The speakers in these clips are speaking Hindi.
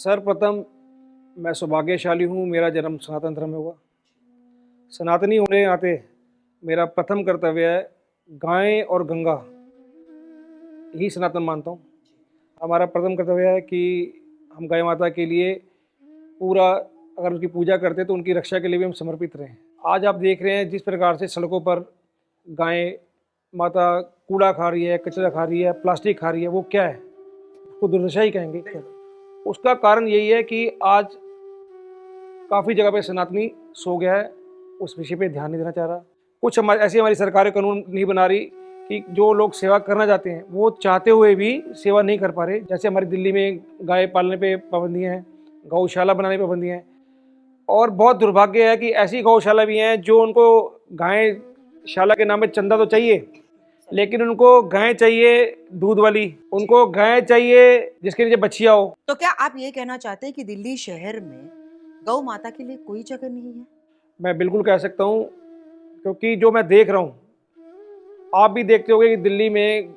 सर्वप्रथम मैं सौभाग्यशाली हूँ, मेरा जन्म सनातन धर्म में हुआ। सनातनी होने के नाते मेरा प्रथम कर्तव्य है गाय और गंगा ही सनातन मानता हूँ। हमारा प्रथम कर्तव्य है कि हम गाय माता के लिए पूरा, अगर उनकी पूजा करते हैं तो उनकी रक्षा के लिए भी हम समर्पित रहें। आज आप देख रहे हैं जिस प्रकार से सड़कों पर गाय माता कूड़ा खा रही है, कचरा खा रही है, प्लास्टिक खा रही है, वो क्या है? उसको दुर्दशा ही कहेंगे। उसका कारण यही है कि आज काफ़ी जगह पे सनातनी सो गया है, उस विषय पे ध्यान नहीं देना चाह रहा। कुछ हमारी सरकारें कानून नहीं बना रही कि जो लोग सेवा करना चाहते हैं वो चाहते हुए भी सेवा नहीं कर पा रहे। जैसे हमारी दिल्ली में गाय पालने पे पाबंदियाँ हैं, गौशाला बनाने पे पाबंदियाँ हैं, और बहुत दुर्भाग्य है कि ऐसी गौशाला भी हैं जो उनको गायशाला के नाम पे चंदा तो चाहिए, लेकिन उनको गाय चाहिए दूध वाली, उनको गाय चाहिए जिसके नीचे बच्चियाँ हो। तो क्या आप ये कहना चाहते हैं कि दिल्ली शहर में गौ माता के लिए कोई जगह नहीं है? मैं बिल्कुल कह सकता हूँ, क्योंकि जो मैं देख रहा हूँ, आप भी देखते होंगे कि दिल्ली में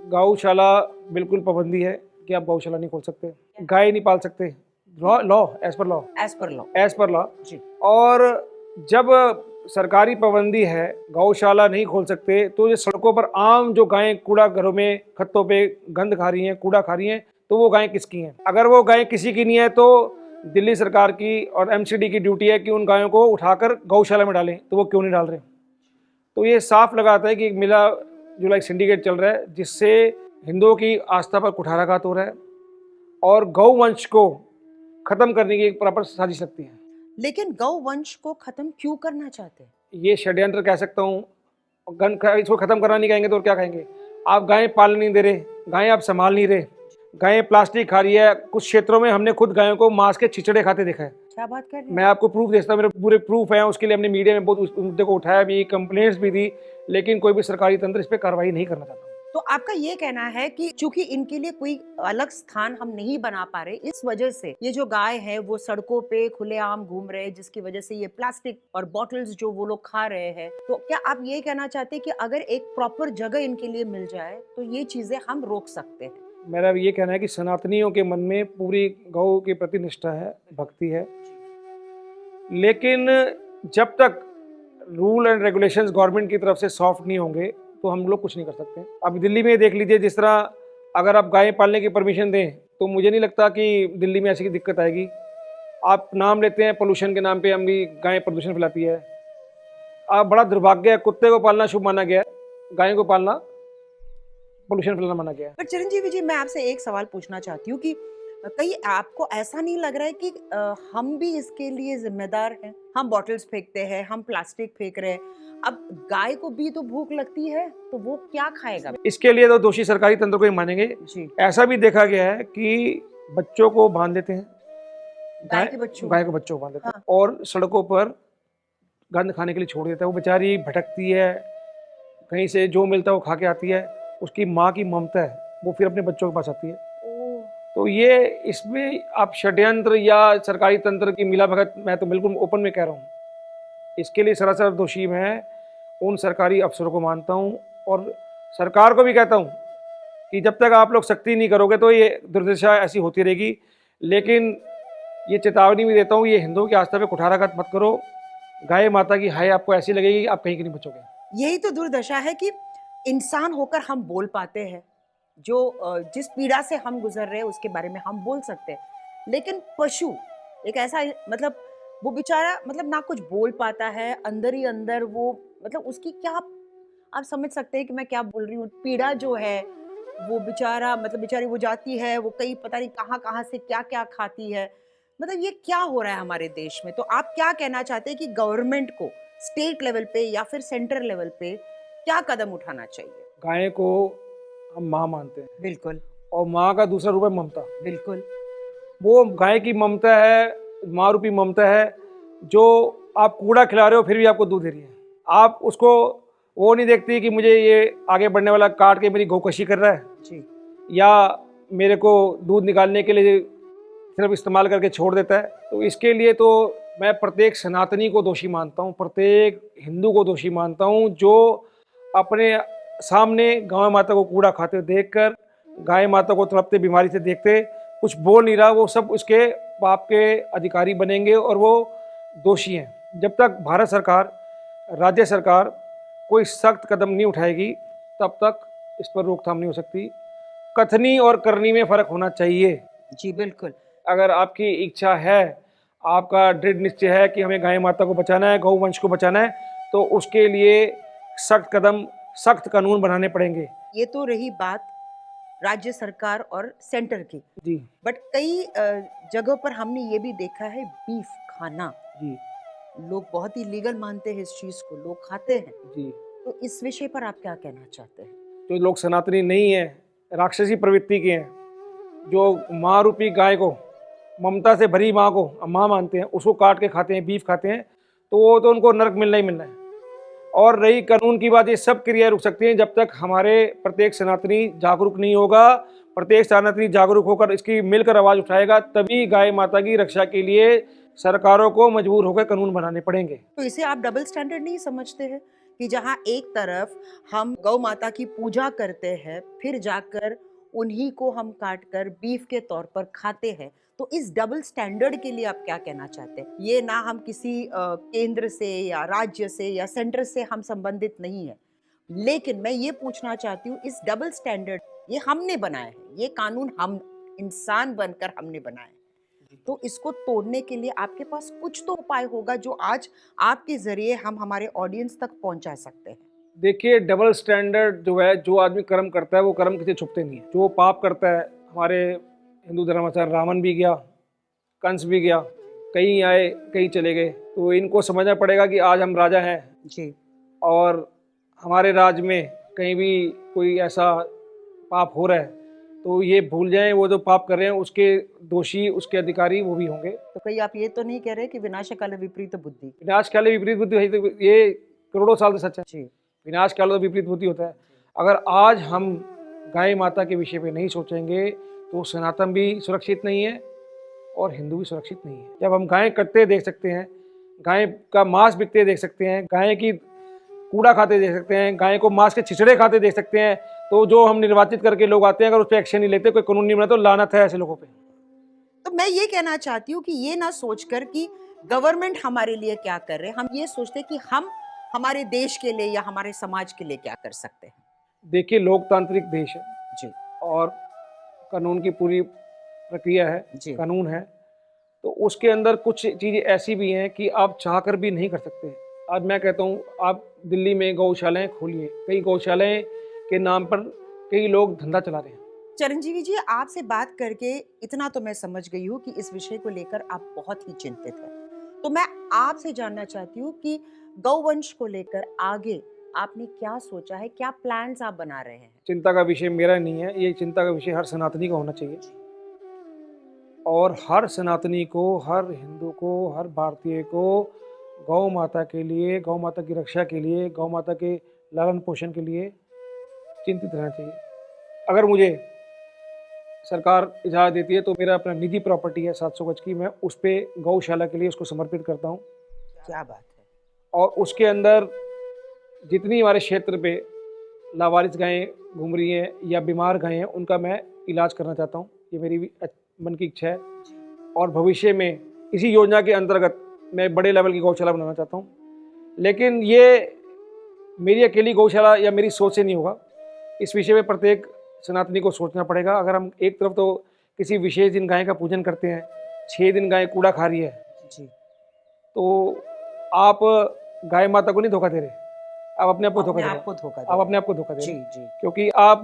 गौशाला बिल्कुल पाबंदी है कि आप गौशाला नहीं खोल सकते, गाय नहीं पाल सकते, लॉ एज पर लॉ एज पर लॉ जी। और जब सरकारी पाबंदी है, गौशाला नहीं खोल सकते, तो ये सड़कों पर आम जो गायें कूड़ा घरों में खत्तों पे गंद खा रही हैं, कूड़ा खा रही हैं, तो वो गायें किसकी हैं? अगर वो गायें किसी की नहीं है तो दिल्ली सरकार की और एमसीडी की ड्यूटी है कि उन गायों को उठाकर गौशाला में डालें, तो वो क्यों नहीं डाल रहे? तो ये साफ लगाता है कि एक मिला जुला एक सिंडिकेट चल रहा है जिससे हिंदुओं की आस्था पर कुठाराघात हो रहा है और गौ वंश को खत्म करने की एक प्रॉपर साजिश लगती है। लेकिन गौ वंश को खत्म क्यों करना चाहते हैं? ये षड्यंत्र कह सकता हूँ। इसको खत्म करना नहीं कहेंगे तो और क्या कहेंगे? आप गायें पाल नहीं दे रहे, गायें आप संभाल नहीं रहे, गायें प्लास्टिक खा रही है। कुछ क्षेत्रों में हमने खुद गायों को मांस के छिचड़े खाते देखा है। क्या बात कर रहे हैं? मैं आपको प्रूफ देता हूँ, मेरे पूरे प्रूफ हैं। उसके लिए हमने मीडिया में बहुत उस मुद्दे को उठाया भी, कंप्लेंट्स भी दी, लेकिन कोई भी सरकारी तंत्र इस पर कार्रवाई नहीं करना चाहता। तो आपका ये कहना है कि चूंकि इनके लिए कोई अलग स्थान हम नहीं बना पा रहे, इस वजह से ये जो गाय है वो सड़कों पे खुलेआम घूम रहे हैं, जिसकी वजह से ये प्लास्टिक और बॉटल्स जो वो लोग खा रहे हैं। तो क्या आप ये कहना चाहते हैं कि अगर एक प्रॉपर जगह इनके लिए मिल जाए तो ये चीजें हम रोक सकते हैं? मेरा ये कहना है कि सनातनियों के मन में पूरी गौ के प्रति निष्ठा है, भक्ति है, लेकिन जब तक रूल एंड रेगुलेशंस गवर्नमेंट की तरफ से सॉफ्ट नहीं होंगे तो हम लोग कुछ नहीं कर सकते। अब दिल्ली में देख लीजिए, जिस तरह अगर आप गाय पालने की परमिशन दें तो मुझे नहीं लगता कि दिल्ली में ऐसी दिक्कत आएगी। आप नाम लेते हैं पोल्यूशन के नाम पे, हम भी गाय प्रदूषण फैलाती है। आप बड़ा दुर्भाग्य है, कुत्ते को पालना शुभ माना गया है, गाय को पालना पोल्यूशन फैलाना माना गया है। पर चिरंजीवी जी, मैं आपसे एक सवाल पूछना चाहती हूँ कि कहीं आपको ऐसा नहीं लग रहा है कि हम भी इसके लिए जिम्मेदार हैं? हम बॉटल्स फेंकते हैं, हम प्लास्टिक फेंक रहे हैं, अब गाय को भी तो भूख लगती है, तो वो क्या खाएगा? इसके लिए तो दोषी सरकारी तंत्र को ही मानेंगे जी। ऐसा भी देखा गया है कि बच्चों को बांध देते हैं, गाय के बच्चों को बांध देते हैं और सड़कों पर गंद खाने के लिए छोड़ देता है। वो बेचारी भटकती है, कहीं से जो मिलता है वो खा के आती है। उसकी माँ की ममता है, वो फिर अपने बच्चों के पास आती है। तो ये इसमें आप षड्यंत्र या सरकारी तंत्र की मिलाभगत, मैं तो बिल्कुल ओपन में कह रहा हूँ, इसके लिए सरासर दोषी मैं उन सरकारी अफसरों को मानता हूँ और सरकार को भी कहता हूँ कि जब तक आप लोग सख्ती नहीं करोगे तो ये दुर्दशा ऐसी होती रहेगी। लेकिन ये चेतावनी भी देता हूँ, ये हिंदुओं की आस्था पे कुठाराघात मत करो। गाय माता की हाय आपको ऐसी लगेगी, आप कहीं की नहीं बचोगे। यही तो दुर्दशा है कि इंसान होकर हम बोल पाते हैं, जो जिस पीड़ा से हम गुजर रहे हैं उसके बारे में हम बोल सकते हैं, लेकिन पशु एक ऐसा, मतलब वो बेचारा, मतलब ना कुछ बोल पाता है, अंदर ही अंदर वो, मतलब उसकी क्या आप समझ सकते हैं कि मैं क्या बोल रही हूँ? पीड़ा जो है वो बेचारा, मतलब बेचारी वो जाती है, वो कई पता नहीं कहाँ कहाँ से क्या क्या खाती है। मतलब ये क्या हो रहा है हमारे देश में? तो आप क्या कहना चाहते हैं कि गवर्नमेंट को स्टेट लेवल पे या फिर सेंट्रल लेवल पे क्या कदम उठाना चाहिए? गाय को हम माँ मानते हैं, बिल्कुल और माँ का दूसरा रूप है ममता। बिल्कुल। वो गाय की ममता है, माँ रूपी ममता है, जो आप कूड़ा खिला रहे हो फिर भी आपको दूध दे रही है। आप उसको वो नहीं देखती कि मुझे ये आगे बढ़ने वाला काट के मेरी गौकशी कर रहा है जी। या मेरे को दूध निकालने के लिए सिर्फ इस्तेमाल करके छोड़ देता है। तो इसके लिए तो मैं प्रत्येक सनातनी को दोषी मानता हूँ, प्रत्येक हिंदू को दोषी मानता हूँ, जो अपने सामने गाय माता को कूड़ा खाते हुए देखकर, गाय माता को तड़पते बीमारी से देखते कुछ बोल नहीं रहा, वो सब उसके पाप के अधिकारी बनेंगे और वो दोषी हैं। जब तक भारत सरकार, राज्य सरकार कोई सख्त कदम नहीं उठाएगी तब तक इस पर रोकथाम नहीं हो सकती। कथनी और करनी में फ़र्क होना चाहिए। जी बिल्कुल। अगर आपकी इच्छा है, आपका दृढ़ निश्चय है कि हमें गाय माता को बचाना है, गौ वंश को बचाना है, तो उसके लिए सख्त कदम, सख्त कानून बनाने पड़ेंगे। ये तो रही बात राज्य सरकार और सेंटर की, जी बट कई जगहों पर हमने ये भी देखा है बीफ खाना, जी लोग बहुत ही लीगल मानते हैं इस चीज को, लोग खाते हैं। जी। तो इस विषय पर आप क्या कहना चाहते हैं? जो लोग सनातनी नहीं हैं, राक्षसी प्रवृत्ति के हैं, जो माँ रूपी गाय को, ममता से भरी माँ को माँ मानते हैं, उसको काट के खाते हैं, बीफ खाते हैं, तो वो तो उनको नरक मिलना ही मिलना है। और रही कानून की बात, ये सब क्रियाएं रुक सकती हैं जब तक हमारे प्रत्येक सनातनी जागरूक नहीं होगा। प्रत्येक सनातनी जागरूक होकर इसकी मिलकर आवाज़ उठाएगा, तभी गाय माता की रक्षा के लिए सरकारों को मजबूर होकर कानून बनाने पड़ेंगे। तो इसे आप डबल स्टैंडर्ड नहीं समझते हैं कि जहाँ एक तरफ हम गौ माता की पूजा करते हैं, फिर जाकर उन्हीं को हम काट कर बीफ के तौर पर खाते हैं, तो इस डबल स्टैंडर्ड के लिए आप क्या कहना चाहते हैं? ये ना हम किसी केंद्र से या राज्य से या सेंटर से हम संबंधित नहीं है, लेकिन मैं ये पूछना चाहती हूँ, इस डबल स्टैंडर्ड ये हमने बनाया है, ये कानून हम इंसान बनकर हमने बनाया है, तो इसको तोड़ने के लिए आपके पास कुछ तो उपाय होगा जो आज आपके जरिए हम हमारे ऑडियंस तक पहुंचा सकते हैं। देखिए, डबल स्टैंडर्ड जो है, जो आदमी कर्म करता है वो कर्म किसी छुपते नहीं है। जो पाप करता है, हमारे हिंदू धर्म अनुसार रावण भी गया, कंस भी गया, कहीं आए कहीं चले गए, तो इनको समझना पड़ेगा कि आज हम राजा हैं जी और हमारे राज्य में कहीं भी कोई ऐसा पाप हो रहा है तो ये भूल जाएं, वो जो पाप कर रहे हैं उसके दोषी, उसके अधिकारी वो भी होंगे। तो कहीं आप ये तो नहीं कह रहे कि विनाश काले विपरीत बुद्धि? विनाश काले विपरीत बुद्धि है, तो ये करोड़ों साल से सच है। जी विनाश काल तो विपरीत बुद्धि होता है। अगर आज हम गाय माता के विषय पे नहीं सोचेंगे तो सनातन भी सुरक्षित नहीं है और हिंदू भी सुरक्षित नहीं है। जब हम गाय कटते देख सकते हैं, गाय का मांस बिकते देख सकते हैं, गाय की कूड़ा खाते देख सकते हैं, गाय को मांस के छिछड़े खाते देख सकते हैं, तो जो हम निर्वाचित करके लोग आते हैं अगर उस पर एक्शन नहीं लेते, कोई कानून नहीं बनाते, तो लानत है ऐसे लोगों पे। तो मैं ये कहना चाहती हूँ कि ये ना सोचकर कि गवर्नमेंट हमारे लिए क्या कर रहे हैं, हम ये सोचते हैं कि हम हमारे देश के लिए या हमारे समाज के लिए क्या कर सकते हैं। देखिए, लोकतांत्रिक देश है जी और कानून की पूरी प्रक्रिया है, जी कानून है, तो उसके अंदर कुछ चीज़ें ऐसी भी हैं कि आप चाहकर भी नहीं कर सकते। आज मैं कहता हूँ, आप दिल्ली में गौशालाएं खोलिए, कई गौशालाएं के नाम पर कई लोग धंधा चला रहे हैं। चिरंजीवी जी, आपसे बात करके इतना तो मैं समझ गई हूँ कि इस विषय को लेकर आप बहुत ही चिंतित हैं। तो मैं आपसे जानना चाहती हूँ कि गौवंश को लेकर आगे आपने क्या सोचा है, क्या प्लान्स आप बना रहे हैं? चिंता का विषय मेरा नहीं है, ये चिंता का विषय हर सनातनी का होना चाहिए। और हर सनातनी को, हर हिंदू को, हर भारतीय को गौ माता के लिए, गौ माता की रक्षा के लिए, गौ माता के लालन पोषण के लिए चिंतित रहना चाहिए। अगर मुझे सरकार इजाज़त देती है तो मेरा अपना निजी प्रॉपर्टी है 700 गज की, मैं उस पर गौशाला के लिए उसको समर्पित करता हूँ। क्या बात है! और उसके अंदर जितनी हमारे क्षेत्र पे लावारिस गायें घूम रही हैं या बीमार गायें हैं, उनका मैं इलाज करना चाहता हूँ। ये मेरी भी मन की इच्छा है। और भविष्य में इसी योजना के अंतर्गत मैं बड़े लेवल की गौशाला बनाना चाहता हूँ। लेकिन ये मेरी अकेली गौशाला या मेरी सोच से नहीं होगा। इस विषय में प्रत्येक सनातनी को सोचना पड़ेगा। अगर हम एक तरफ तो किसी विशेष दिन गाय का पूजन करते हैं, 6 दिन गाय कूड़ा खा रही है, जी तो आप गाय माता को नहीं धोखा दे रहे, आप अपने आप को धोखा अपने दे आप रहे को धोखा हैं। दे आप रहे अपने आप को धोखा दे हैं। रहे जी हैं, जी क्योंकि आप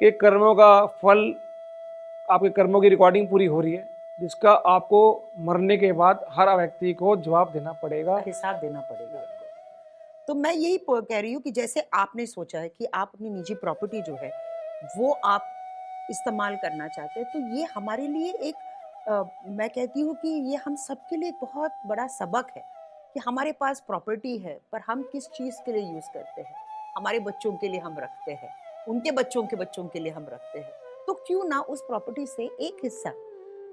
के कर्मों का फल, आपके कर्मों की रिकॉर्डिंग पूरी हो रही है, जिसका आपको मरने के बाद हर व्यक्ति को जवाब देना पड़ेगा। हिसाब देना पड़ेगा आपको। तो मैं यही कह रही हूँ कि जैसे आपने सोचा है कि आप अपनी निजी प्रॉपर्टी जो है वो आप इस्तेमाल करना चाहते हैं, तो ये हमारे लिए एक मैं कहती हूँ कि ये हम सबके लिए एक बहुत बड़ा सबक है कि हमारे पास प्रॉपर्टी है पर हम किस चीज़ के लिए यूज़ करते हैं। हमारे बच्चों के लिए हम रखते हैं, उनके बच्चों के बच्चों के लिए हम रखते हैं, तो क्यों ना उस प्रॉपर्टी से एक हिस्सा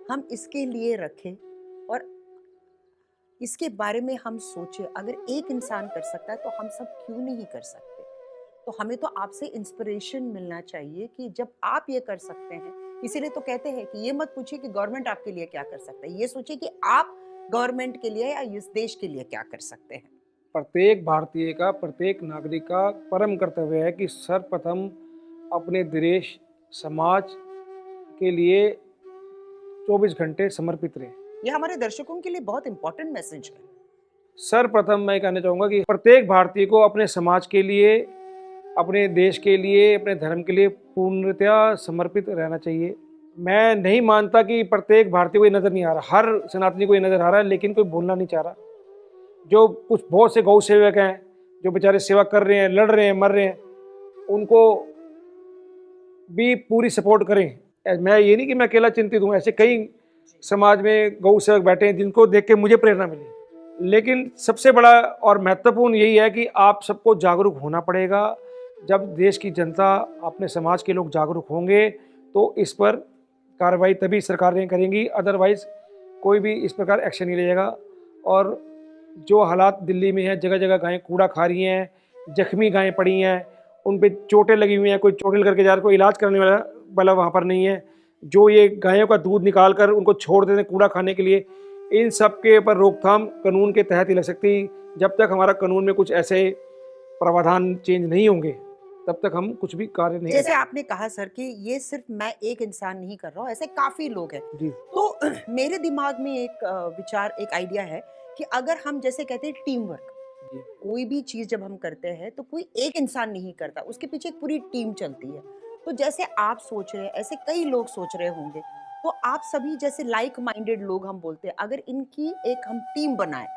हम इसके लिए रखें और इसके बारे में हम सोचें। अगर एक इंसान कर सकता है तो हम सब क्यों नहीं कर सकते? तो हमें तो आपसे इंस्पिरेशन मिलना चाहिए कि जब आप ये कर सकते हैं इसीलिए तो कहते हैं कि ये मत पूछिए कि गवर्नमेंट आपके लिए क्या कर सकता है, ये सोचिए कि आप गवर्नमेंट के लिए या इस देश के लिए क्या कर सकते हैं। प्रत्येक भारतीय का, प्रत्येक नागरिक का परम कर्तव्य है कि सर्वप्रथम अपने देश, समाज के लिए 24 घंटे समर्पित रहे। ये हमारे दर्शकों के लिए बहुत इंपॉर्टेंट मैसेज है। सर्वप्रथम मैं कहना चाहूँगा कि प्रत्येक भारतीय को अपने समाज के लिए, अपने देश के लिए, अपने धर्म के लिए पूर्णतया समर्पित रहना चाहिए। मैं नहीं मानता कि प्रत्येक भारतीय को ये नज़र नहीं आ रहा, हर सनातनी को ये नज़र आ रहा है, लेकिन कोई बोलना नहीं चाह रहा। जो कुछ बहुत से गौ सेवक हैं, जो बेचारे सेवा कर रहे हैं, लड़ रहे हैं, मर रहे हैं, उनको भी पूरी सपोर्ट करें। मैं ये नहीं कि मैं अकेला चिंतित हूँ, ऐसे कई समाज में गौ सेवक बैठे हैं जिनको देख के मुझे प्रेरणा मिली। लेकिन सबसे बड़ा और महत्वपूर्ण यही है कि आप सबको जागरूक होना पड़ेगा। जब देश की जनता, अपने समाज के लोग जागरूक होंगे तो इस पर कार्रवाई तभी सरकारें करेंगी, अदरवाइज़ कोई भी इस प्रकार एक्शन नहीं लेगा। और जो हालात दिल्ली में है, जगह जगह गायें कूड़ा खा रही हैं, जख्मी गायें पड़ी हैं, उन पे चोटें लगी हुई हैं, कोई चोटें करके जा रहा है, कोई इलाज करने वाला वहाँ पर नहीं है। जो ये गायों का दूध निकाल कर उनको छोड़ देते हैं कूड़ा खाने के लिए, इन सब के ऊपर रोकथाम कानून के तहत ही लग सकती। जब तक हमारा कानून में कुछ ऐसे प्रावधान चेंज नहीं होंगे तब तक हम कुछ भी कार्य नहीं जैसे आपने कहा सर कि ये सिर्फ मैं एक इंसान नहीं कर रहा हूँ, ऐसे काफी लोग हैं। जी तो मेरे दिमाग में एक विचार, एक आइडिया है कि अगर हम जैसे कहते हैं टीम वर्क, जी कोई भी चीज जब हम करते हैं तो कोई एक इंसान नहीं करता, उसके पीछे एक पूरी टीम चलती है। तो जैसे आप सोच रहे हैं ऐसे कई लोग सोच रहे होंगे, तो आप सभी जैसे लाइक माइंडेड लोग हम बोलते हैं, अगर इनकी एक हम टीम बनाएं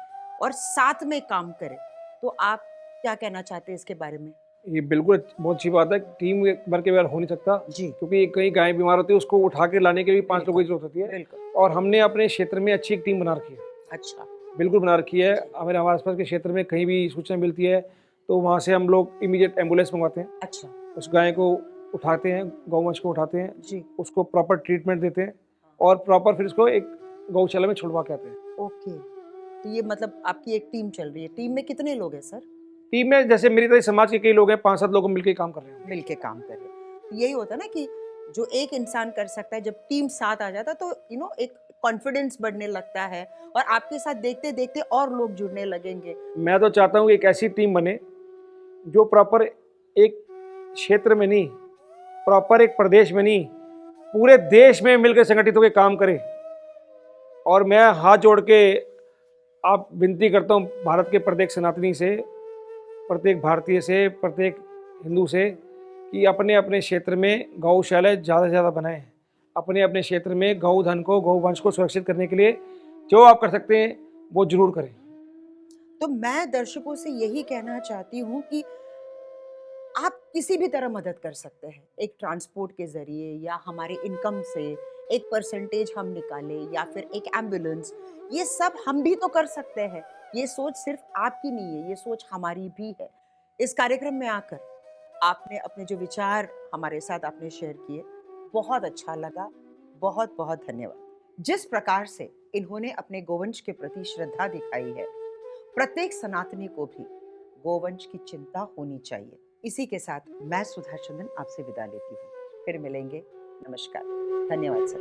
और साथ में काम करें, तो आप क्या कहना चाहते हैं इसके बारे में? ये बिल्कुल बहुत अच्छी बात है। टीम वर्क के बगैर हो नहीं सकता, जी क्योंकि कई गायें बीमार होती है, उसको उठा के लाने के लिए 5 लोगों की जरूरत होती है। बिल्कुल। और हमने अपने क्षेत्र में अच्छी एक टीम बना रखी है, अच्छा। बिल्कुल बना रखी है। हमारे हमारे आसपास के क्षेत्र में कहीं भी सूचना मिलती है तो वहाँ से हम लोग इमीडिएट एम्बुलेंस मंगवाते हैं, अच्छा। उस गाय को उठाते हैं, गौवंश को उठाते हैं, जी। उसको प्रॉपर ट्रीटमेंट देते हैं और प्रॉपर फिर इसको एक गौशाला में छुड़वा के आते हैं। ओके, तो ये मतलब आपकी एक टीम चल रही है। टीम में कितने लोग हैं सर? टीम में जैसे मेरी तरह समाज के कई लोग हैं, 5-7 लोग मिलकर काम कर रहे हैं। मिलके काम कर रहे हैं। तो यही होता है ना कि जो एक इंसान कर सकता है, जब टीम साथ आ जाता है तो एक कॉन्फिडेंस बढ़ने लगता है और आपके साथ देखते देखते और लोग जुड़ने लगेंगे। मैं तो चाहता हूँ कि एक ऐसी टीम बने जो प्रॉपर एक क्षेत्र में नहीं, प्रॉपर एक प्रदेश में नहीं, पूरे देश में मिलकर संगठित होकर काम करे। और मैं हाथ जोड़ के आप विनती करता हूँ भारत के प्रत्येक सनातनी से, प्रत्येक भारतीय से, प्रत्येक हिंदू से, कि अपने अपने क्षेत्र में गौशाला ज़्यादा से ज़्यादा बनाएं। अपने अपने क्षेत्र में गौधन को, गौवंश को सुरक्षित करने के लिए जो आप कर सकते हैं वो जरूर करें। तो मैं दर्शकों से यही कहना चाहती हूँ कि आप किसी भी तरह मदद कर सकते हैं, एक ट्रांसपोर्ट के ज़रिए या हमारे इनकम से एक परसेंटेज हम निकालें या फिर एक एम्बुलेंस, ये सब हम भी तो कर सकते हैं। ये सोच सिर्फ आपकी नहीं है, ये सोच हमारी भी है। इस कार्यक्रम में आकर आपने अपने जो विचार हमारे साथ आपने शेयर किए, बहुत अच्छा लगा। बहुत बहुत धन्यवाद। जिस प्रकार से इन्होंने अपने गोवंश के प्रति श्रद्धा दिखाई है, प्रत्येक सनातनी को भी गोवंश की चिंता होनी चाहिए। इसी के साथ मैं सुधा चंदन आपसे विदा लेती हूँ। फिर मिलेंगे। नमस्कार। धन्यवाद सर।